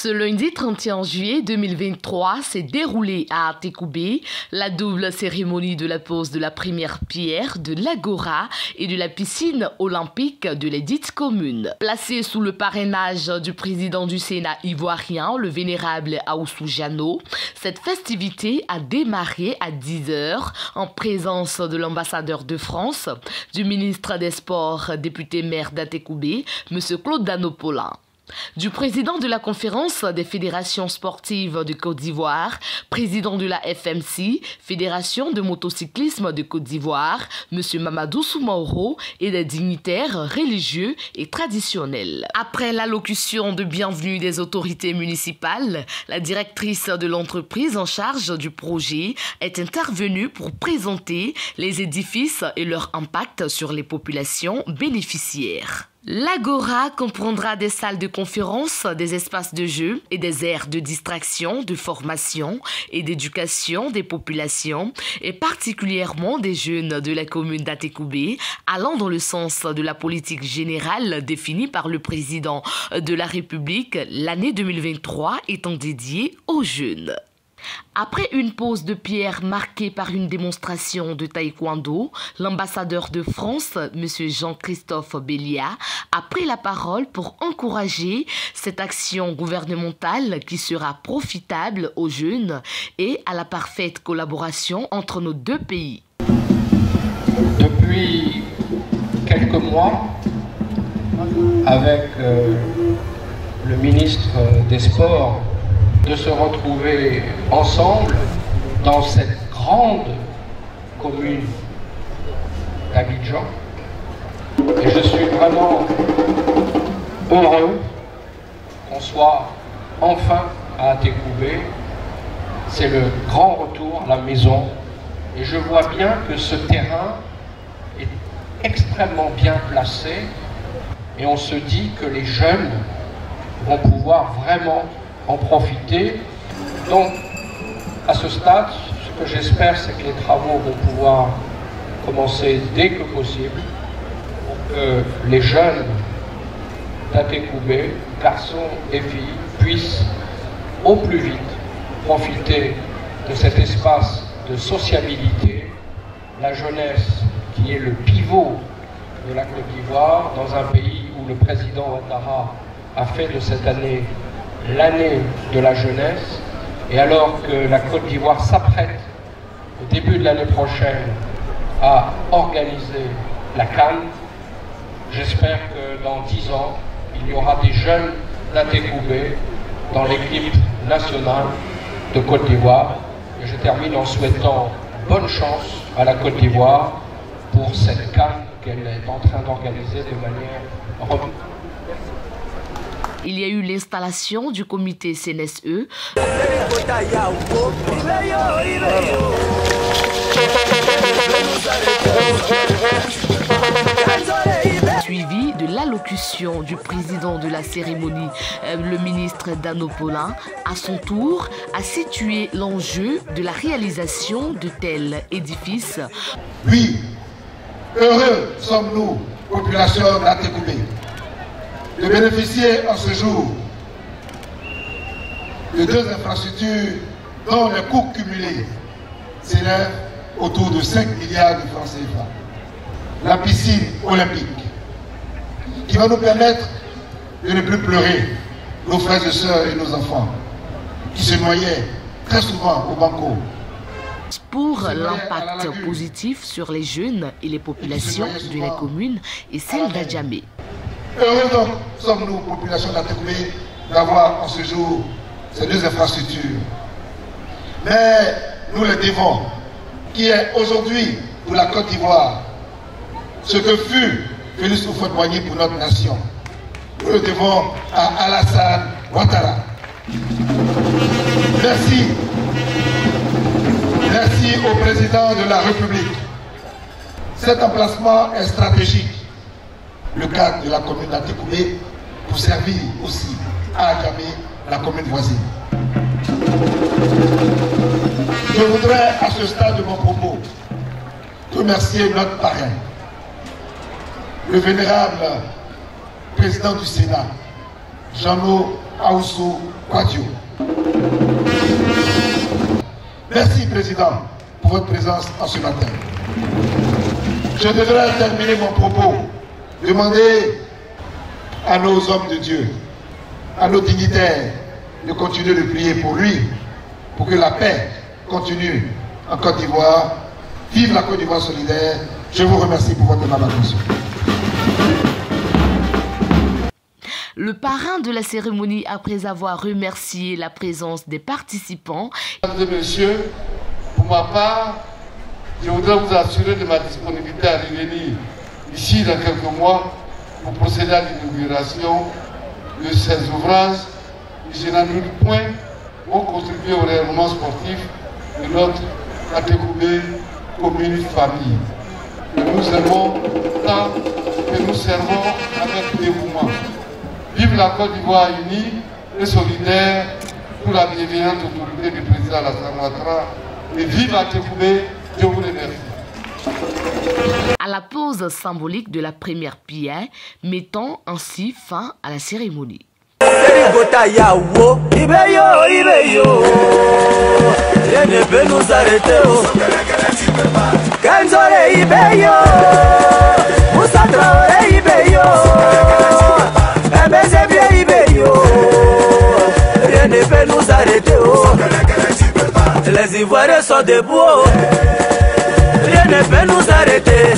Ce lundi 31 juillet 2023 s'est déroulée à Atekoubé la double cérémonie de la pose de la première pierre de l'Agora et de la piscine olympique de l'édite commune. Placée sous le parrainage du président du Sénat ivoirien, le vénérable Aoussou Jano, cette festivité a démarré à 10h en présence de l'ambassadeur de France, du ministre des Sports, député maire d'Atekoubé, M. Claude Danopola, du président de la conférence des fédérations sportives de Côte d'Ivoire, président de la FMC, Fédération de motocyclisme de Côte d'Ivoire, M. Mamadou Soumaoro, et des dignitaires religieux et traditionnels. Après l'allocution de bienvenue des autorités municipales, la directrice de l'entreprise en charge du projet est intervenue pour présenter les édifices et leur impact sur les populations bénéficiaires. L'Agora comprendra des salles de conférence, des espaces de jeu et des aires de distraction, de formation et d'éducation des populations et particulièrement des jeunes de la commune d'Atekoubé, allant dans le sens de la politique générale définie par le président de la République, l'année 2023 étant dédiée aux jeunes. Après une pose de pierre marquée par une démonstration de taekwondo, l'ambassadeur de France, M. Jean-Christophe Bélia, a pris la parole pour encourager cette action gouvernementale qui sera profitable aux jeunes et à la parfaite collaboration entre nos deux pays. Depuis quelques mois, avec le ministre des Sports, de se retrouver ensemble dans cette grande commune d'Abidjan. Et je suis vraiment heureux qu'on soit enfin à Atekoubé. C'est le grand retour à la maison. Et je vois bien que ce terrain est extrêmement bien placé. Et on se dit que les jeunes vont pouvoir vraiment en profiter. Donc, à ce stade, ce que j'espère, c'est que les travaux vont pouvoir commencer dès que possible pour que les jeunes d'Atekoubé, garçons et filles, puissent au plus vite profiter de cet espace de sociabilité, la jeunesse qui est le pivot de la Côte d'Ivoire, dans un pays où le président Ouattara a fait de cette année l'année de la jeunesse, et alors que la Côte d'Ivoire s'apprête au début de l'année prochaine à organiser la CAN, j'espère que dans 10 ans, il y aura des jeunes d'Atekoubé dans l'équipe nationale de Côte d'Ivoire. Et je termine en souhaitant bonne chance à la Côte d'Ivoire pour cette CAN qu'elle est en train d'organiser de manière remarquable. Il y a eu l'installation du comité CNSE, suivi de l'allocution du président de la cérémonie, le ministre Danopola, à son tour, a situé l'enjeu de la réalisation de tels édifices. Oui, heureux sommes-nous, population d'Atekoubé, de bénéficier en ce jour de 2 infrastructures dont les coûts cumulés s'élèvent autour de 5 milliards de francs CFA. La piscine olympique, qui va nous permettre de ne plus pleurer nos frères et sœurs et nos enfants, qui se noyaient très souvent au banco. Pour l'impact positif sur les jeunes et les populations de la commune et celle d'Adjamé. Heureux donc sommes-nous, population d'Atekoubé, d'avoir en ce jour ces 2 infrastructures. Mais nous le devons, qui est aujourd'hui pour la Côte d'Ivoire, ce que fut Félix Houphouët-Boigny pour notre nation. Nous le devons à Alassane Ouattara. Merci. Merci au président de la République. Cet emplacement est stratégique. Le cadre de la commune d'Atekoubé pour servir aussi à Adjamé, la commune voisine. Je voudrais à ce stade de mon propos remercier notre parrain, le vénérable président du Sénat, Jean-Claude Aoussou Kouadio. Merci, Président, pour votre présence en ce matin. Je devrais terminer mon propos. Demander à nos hommes de Dieu, à nos dignitaires, de continuer de prier pour lui, pour que la paix continue en Côte d'Ivoire. Vive la Côte d'Ivoire solidaire. Je vous remercie pour votre attention. Le parrain de la cérémonie, après avoir remercié la présence des participants. Mesdames et messieurs, pour ma part, je voudrais vous assurer de ma disponibilité à revenir ici dans quelques mois pour procéder à l'inauguration de ces ouvrages. Je n'en doute point vont contribuer au rayonnement sportif de notre Atekoubé commune famille. Que nous aimons tant que nous servons avec dévouement. Vive la Côte d'Ivoire unie et solidaire sous la bienveillante autorité du président Alassane Ouattara. Et vive Atekoubé, je vous remercie. À la pause symbolique de la première pierre, mettons ainsi fin à la cérémonie. Rien ne peut nous arrêter. Kanzole Ibeyo, Moussa Traoré Ibeyo, Mbezebie Ibeyo. Rien ne peut nous arrêter. Les Ivoiriens sont debout. Rien ne peut nous arrêter.